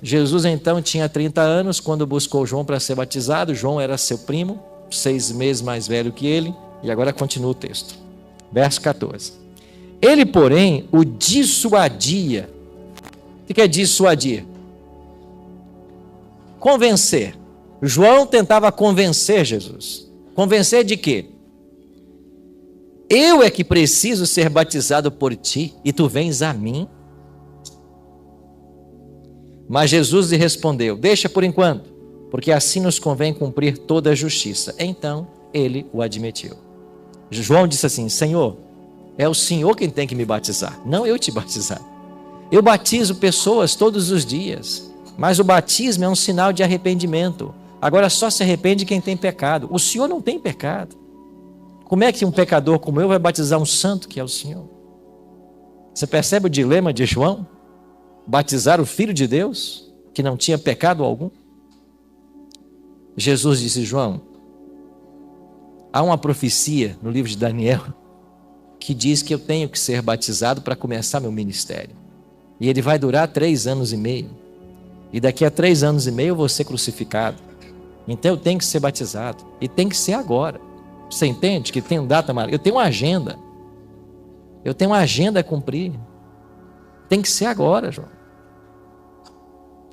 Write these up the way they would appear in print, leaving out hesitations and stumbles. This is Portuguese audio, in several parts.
Jesus então tinha 30 anos quando buscou João para ser batizado. João era seu primo, 6 meses mais velho que ele. E agora continua o texto. Verso 14. Ele, porém, o dissuadia. O que é dissuadir? Convencer. João tentava convencer Jesus. Convencer de quê? Eu é que preciso ser batizado por ti e tu vens a mim? Mas Jesus lhe respondeu: deixa por enquanto, porque assim nos convém cumprir toda a justiça. Então ele o admitiu. João disse assim: Senhor, é o Senhor quem tem que me batizar, não eu te batizar. Eu batizo pessoas todos os dias, mas o batismo é um sinal de arrependimento. Agora só se arrepende quem tem pecado. O Senhor não tem pecado. Como é que um pecador como eu vai batizar um santo que é o Senhor? Você percebe o dilema de João? Batizar o Filho de Deus, que não tinha pecado algum? Jesus disse: João, há uma profecia no livro de Daniel que diz que eu tenho que ser batizado para começar meu ministério. E ele vai durar 3 anos e meio. E daqui a 3 anos e meio eu vou ser crucificado. Então eu tenho que ser batizado. E tem que ser agora. Você entende que tem data marcada? Eu tenho uma agenda. Eu tenho uma agenda a cumprir. Tem que ser agora, João.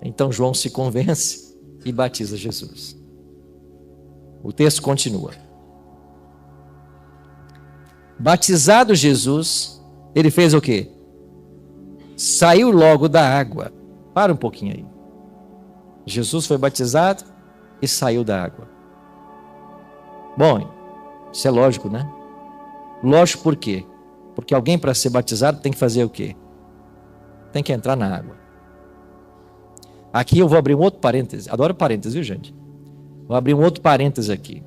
Então João se convence e batiza Jesus. O texto continua. Batizado Jesus, ele fez o quê? Saiu logo da água. Para um pouquinho aí. Jesus foi batizado e saiu da água. Bom, isso é lógico, né? Lógico por quê? Porque alguém para ser batizado tem que fazer o quê? Tem que entrar na água. Aqui eu vou abrir um outro parêntese. Adoro parênteses, viu, gente? Vou abrir um outro parêntese aqui.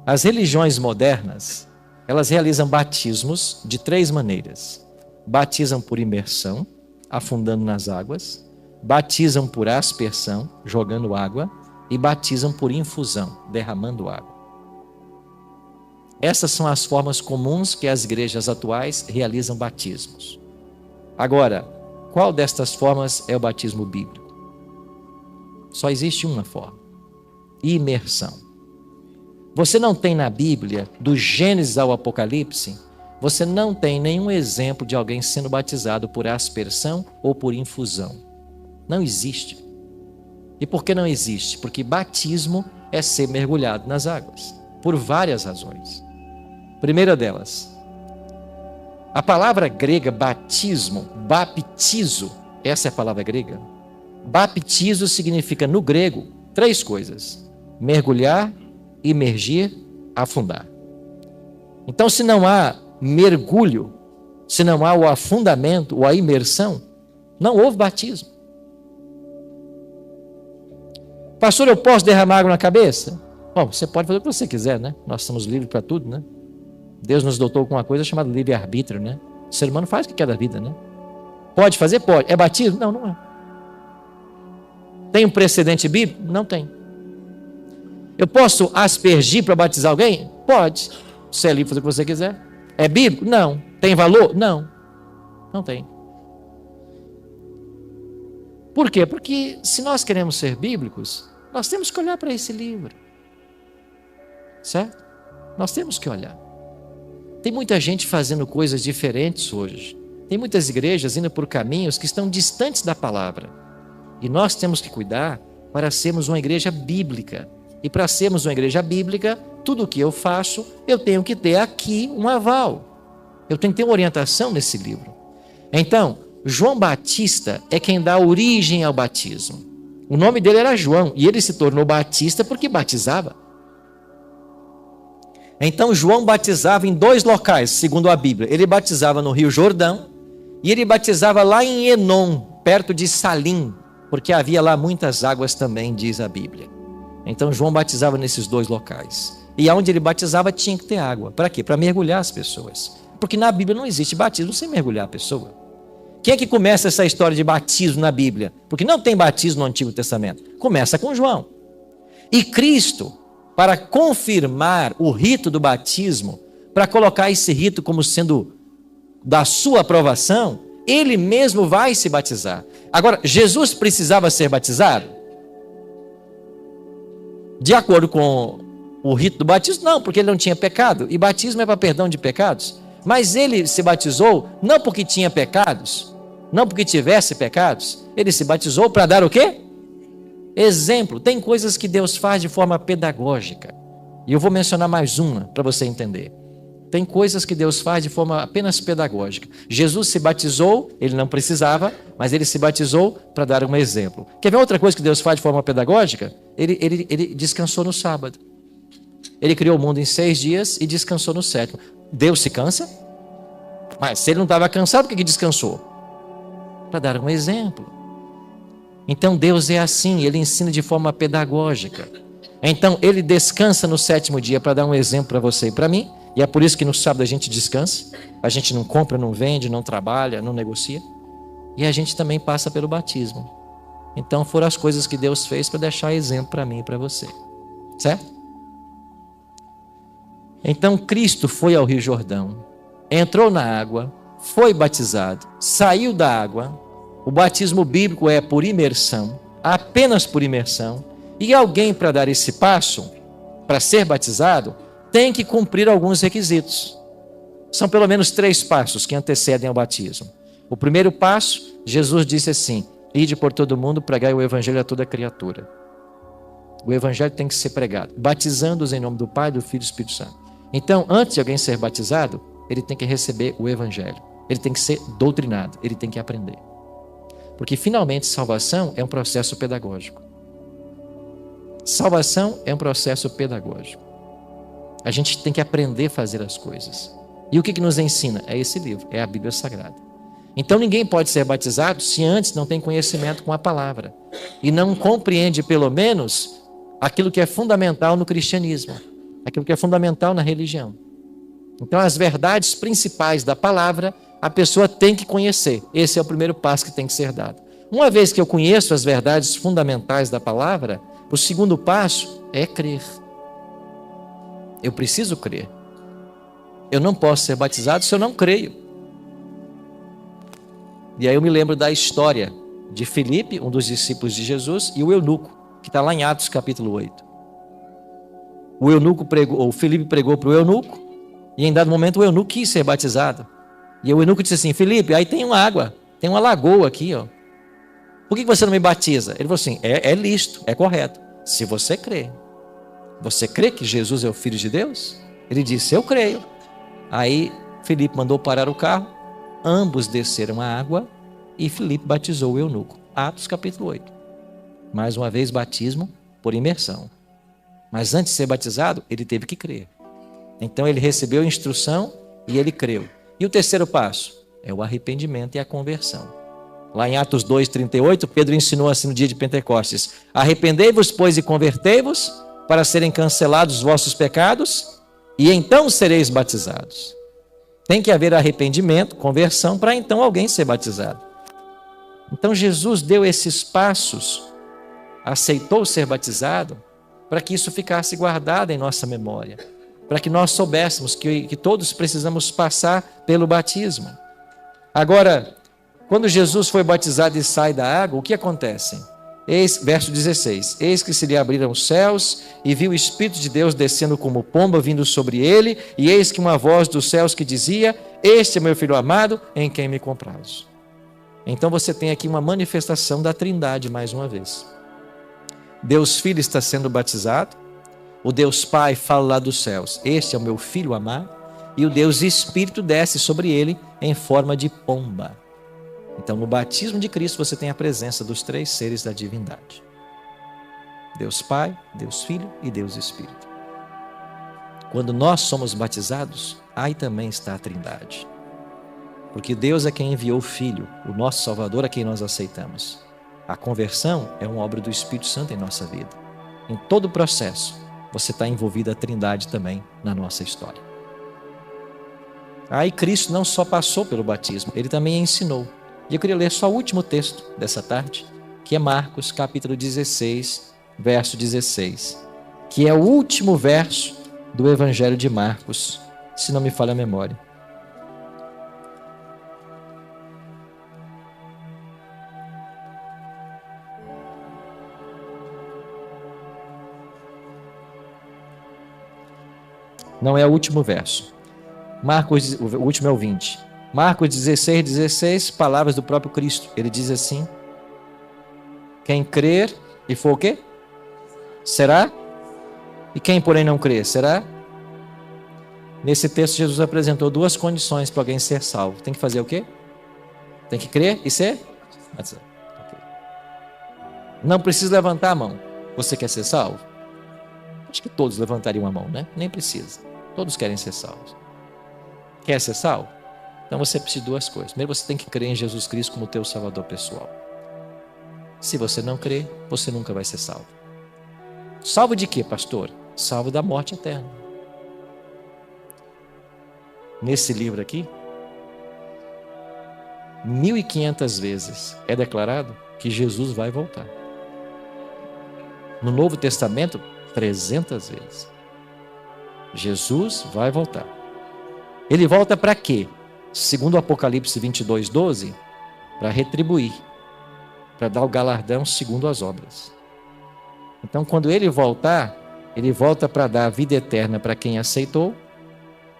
As religiões modernas, elas realizam batismos de 3 maneiras. Batizam por imersão, afundando nas águas. Batizam por aspersão, jogando água. E batizam por infusão, derramando água. Essas são as formas comuns que as igrejas atuais realizam batismos. Agora, qual destas formas é o batismo bíblico? Só existe uma forma: imersão. Você não tem na Bíblia, do Gênesis ao Apocalipse, você não tem nenhum exemplo de alguém sendo batizado por aspersão ou por infusão. Não existe. E por que não existe? Porque batismo é ser mergulhado nas águas, por várias razões. Primeira delas, a palavra grega batismo, baptizo, essa é a palavra grega. Baptizo significa no grego 3 coisas: mergulhar, imergir, afundar. Então, se não há mergulho, se não há o afundamento ou a imersão, não houve batismo. Pastor, eu posso derramar água na cabeça? Bom, você pode fazer o que você quiser, né? Nós estamos livres para tudo, né? Deus nos dotou com uma coisa chamada livre-arbítrio, né? O ser humano faz o que quer da vida, né? Pode fazer? Pode. É batismo? Não, não é. Tem um precedente bíblico? Não tem. Eu posso aspergir para batizar alguém? Pode. Você é livre para fazer o que você quiser. É bíblico? Não. Tem valor? Não. Não tem. Por quê? Porque se nós queremos ser bíblicos, nós temos que olhar para esse livro. Certo? Nós temos que olhar. Tem muita gente fazendo coisas diferentes hoje. Tem muitas igrejas indo por caminhos que estão distantes da palavra. E nós temos que cuidar para sermos uma igreja bíblica. E para sermos uma igreja bíblica, tudo o que eu faço, eu tenho que ter aqui um aval. Eu tenho que ter uma orientação nesse livro. Então, João Batista é quem dá origem ao batismo. O nome dele era João e ele se tornou batista porque batizava. Então João batizava em 2 locais, segundo a Bíblia. Ele batizava no Rio Jordão e ele batizava lá em Enom, perto de Salim, porque havia lá muitas águas também, diz a Bíblia. Então João batizava nesses 2 locais. E onde ele batizava tinha que ter água. Para quê? Para mergulhar as pessoas. Porque na Bíblia não existe batismo sem mergulhar a pessoa. Quem é que começa essa história de batismo na Bíblia? Porque não tem batismo no Antigo Testamento. Começa com João. E Cristo, para confirmar o rito do batismo, para colocar esse rito como sendo da sua aprovação, ele mesmo vai se batizar. Agora, Jesus precisava ser batizado? De acordo com o rito do batismo, não, porque ele não tinha pecado. E batismo é para perdão de pecados. Mas ele se batizou não porque tinha pecados, não porque tivesse pecados. Ele se batizou para dar o quê? Exemplo. Tem coisas que Deus faz de forma pedagógica. E eu vou mencionar mais uma para você entender. Tem coisas que Deus faz de forma apenas pedagógica. Jesus se batizou, ele não precisava, mas ele se batizou para dar um exemplo. Quer ver outra coisa que Deus faz de forma pedagógica? Ele descansou no sábado. Ele criou o mundo em 6 dias e descansou no 7º. Deus se cansa? Mas se ele não estava cansado, por que descansou? Para dar um exemplo. Então Deus é assim, ele ensina de forma pedagógica. Então ele descansa no 7º dia para dar um exemplo para você e para mim. E é por isso que no sábado a gente descansa. A gente não compra, não vende, não trabalha, não negocia. E a gente também passa pelo batismo. Então foram as coisas que Deus fez para deixar exemplo para mim e para você. Certo? Então Cristo foi ao Rio Jordão, entrou na água, foi batizado, saiu da água. O batismo bíblico é por imersão, apenas por imersão. E alguém, para dar esse passo, para ser batizado, tem que cumprir alguns requisitos. São pelo menos 3 passos que antecedem ao batismo. O primeiro passo, Jesus disse assim: ide por todo mundo, pregai o evangelho a toda criatura. O evangelho tem que ser pregado, batizando-os em nome do Pai, do Filho e do Espírito Santo. Então, antes de alguém ser batizado, ele tem que receber o evangelho. Ele tem que ser doutrinado, ele tem que aprender. Porque finalmente salvação é um processo pedagógico. Salvação é um processo pedagógico. A gente tem que aprender a fazer as coisas. E o que nos ensina? É esse livro, é a Bíblia Sagrada. Então ninguém pode ser batizado se antes não tem conhecimento com a palavra. E não compreende pelo menos aquilo que é fundamental no cristianismo. Aquilo que é fundamental na religião. Então as verdades principais da palavra, a pessoa tem que conhecer. Esse é o primeiro passo que tem que ser dado. Uma vez que eu conheço as verdades fundamentais da palavra, o segundo passo é crer. Eu preciso crer. Eu não posso ser batizado se eu não creio. E aí eu me lembro da história de Filipe, um dos discípulos de Jesus, e o eunuco, que está lá em Atos capítulo 8. O Filipe pregou para o eunuco, e em dado momento o eunuco quis ser batizado. E o eunuco disse assim: Filipe, aí tem uma água, tem uma lagoa aqui, ó. Por que você não me batiza? Ele falou assim: é lícito, é correto, se você crê. Você crê que Jesus é o Filho de Deus? Ele disse: eu creio. Aí Filipe mandou parar o carro, ambos desceram a água e Filipe batizou o eunuco. Atos capítulo 8. Mais uma vez, batismo por imersão. Mas antes de ser batizado, ele teve que crer. Então ele recebeu a instrução e ele creu. E o terceiro passo é o arrependimento e a conversão. Lá em Atos 2:38, Pedro ensinou assim no dia de Pentecostes: arrependei-vos, pois, e convertei-vos, para serem cancelados os vossos pecados, e então sereis batizados. Tem que haver arrependimento, conversão, para então alguém ser batizado. Então Jesus deu esses passos, aceitou ser batizado, para que isso ficasse guardado em nossa memória, para que nós soubéssemos que todos precisamos passar pelo batismo. Agora, quando Jesus foi batizado e sai da água, o que acontece? Verso 16: eis que se lhe abriram os céus, e viu o Espírito de Deus descendo como pomba, vindo sobre ele, e eis que uma voz dos céus que dizia: este é meu Filho amado, em quem me comprazo. Então você tem aqui uma manifestação da Trindade mais uma vez. Deus Filho está sendo batizado, o Deus Pai fala lá dos céus: este é o meu Filho amado, e o Deus Espírito desce sobre ele em forma de pomba. Então, no batismo de Cristo, você tem a presença dos 3 seres da divindade: Deus Pai, Deus Filho e Deus Espírito. Quando nós somos batizados, aí também está a Trindade. Porque Deus é quem enviou o Filho, o nosso Salvador, a quem nós aceitamos. A conversão é uma obra do Espírito Santo em nossa vida. Em todo o processo, você está envolvido a Trindade também na nossa história. Aí Cristo não só passou pelo batismo, ele também ensinou. E eu queria ler só o último texto dessa tarde, que é Marcos capítulo 16, verso 16, que é o último verso do Evangelho de Marcos, se não me falha a memória. Não é o último verso. Marcos, o último é o 20. Marcos 16, palavras do próprio Cristo. Ele diz assim: quem crer e for o quê? Será? E quem, porém, não crer, será? Nesse texto, Jesus apresentou duas condições para alguém ser salvo. Tem que fazer o quê? Tem que crer e ser? Não precisa levantar a mão. Você quer ser salvo? Acho que todos levantariam a mão, né? Nem precisa. Todos querem ser salvos. Quer ser salvo? Então você precisa de duas coisas. Primeiro, você tem que crer em Jesus Cristo como teu salvador pessoal. Se você não crer, você nunca vai ser salvo. Salvo de quê, pastor? Salvo da morte eterna. Nesse livro aqui, 1500 vezes é declarado que Jesus vai voltar. No Novo Testamento, 300 vezes. Jesus vai voltar. Ele volta para quê? Segundo o Apocalipse 22:12, para retribuir, para dar o galardão segundo as obras. Então, quando ele volta para dar a vida eterna para quem aceitou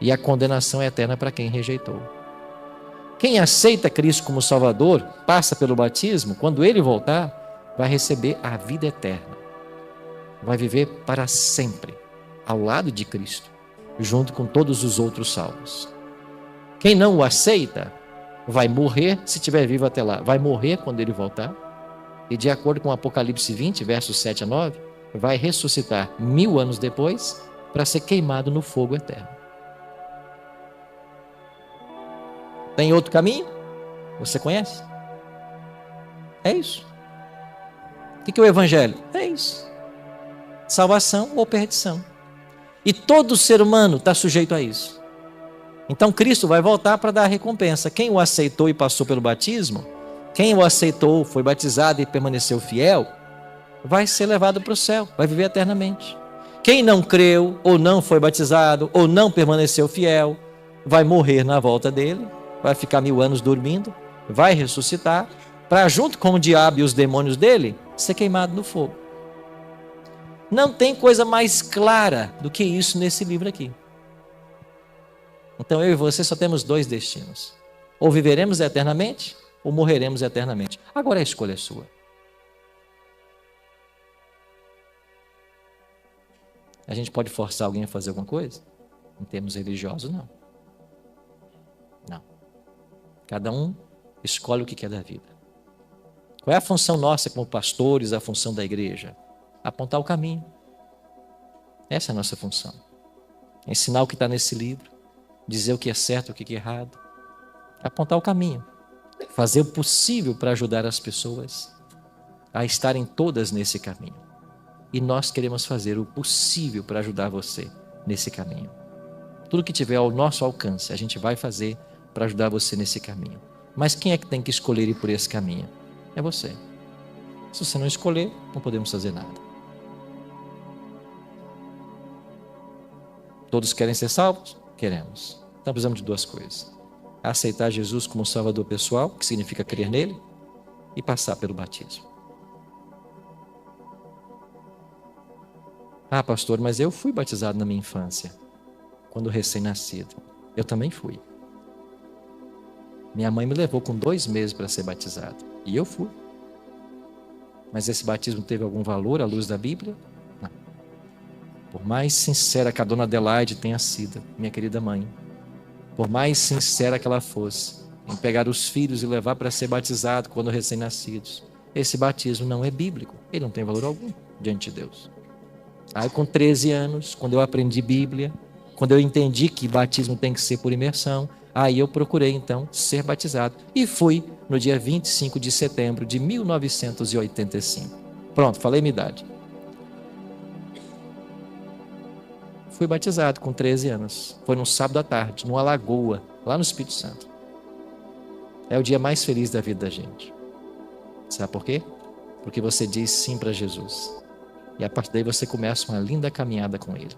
e a condenação eterna para quem rejeitou. Quem aceita Cristo como Salvador, passa pelo batismo, quando ele voltar, vai receber a vida eterna. Vai viver para sempre, ao lado de Cristo, junto com todos os outros salvos. Quem não o aceita, vai morrer se estiver vivo até lá. Vai morrer quando ele voltar. E de acordo com Apocalipse 20, versos 7 a 9, vai ressuscitar 1000 anos depois para ser queimado no fogo eterno. Tem outro caminho? Você conhece? É isso. O que é o Evangelho? É isso. Salvação ou perdição. E todo ser humano está sujeito a isso. Então Cristo vai voltar para dar a recompensa. Quem o aceitou e passou pelo batismo, quem o aceitou, foi batizado e permaneceu fiel, vai ser levado para o céu, vai viver eternamente. Quem não creu, ou não foi batizado, ou não permaneceu fiel, vai morrer na volta dele, vai ficar 1000 anos dormindo, vai ressuscitar, para junto com o diabo e os demônios dele, ser queimado no fogo. Não tem coisa mais clara do que isso nesse livro aqui. Então eu e você só temos dois destinos. Ou viveremos eternamente, ou morreremos eternamente. Agora a escolha é sua. A gente pode forçar alguém a fazer alguma coisa? Em termos religiosos, não. Não. Cada um escolhe o que quer da vida. Qual é a função nossa como pastores, a função da igreja? Apontar o caminho. Essa é a nossa função. Ensinar o que está nesse livro. Dizer o que é certo, o que é errado. Apontar o caminho. Fazer o possível para ajudar as pessoas a estarem todas nesse caminho. E nós queremos fazer o possível para ajudar você nesse caminho. Tudo que tiver ao nosso alcance, a gente vai fazer para ajudar você nesse caminho. Mas quem é que tem que escolher ir por esse caminho? É você. Se você não escolher, não podemos fazer nada. Todos querem ser salvos? Queremos. Então precisamos de duas coisas. Aceitar Jesus como Salvador pessoal, que significa crer nele, e passar pelo batismo. Ah, pastor, mas eu fui batizado na minha infância, quando recém-nascido. Eu também fui. Minha mãe me levou com 2 meses para ser batizado. E eu fui. Mas esse batismo teve algum valor à luz da Bíblia? Não. Por mais sincera que a dona Adelaide tenha sido, minha querida mãe, por mais sincera que ela fosse, em pegar os filhos e levar para ser batizado quando recém-nascidos, esse batismo não é bíblico. Ele não tem valor algum diante de Deus. Aí com 13 anos, quando eu aprendi Bíblia, quando eu entendi que batismo tem que ser por imersão, aí eu procurei então ser batizado. E fui no dia 25 de setembro de 1985. Pronto, falei minha idade. Fui batizado com 13 anos. Foi num sábado à tarde, numa lagoa, lá no Espírito Santo. É o dia mais feliz da vida da gente. Sabe por quê? Porque você diz sim para Jesus. E a partir daí você começa uma linda caminhada com Ele.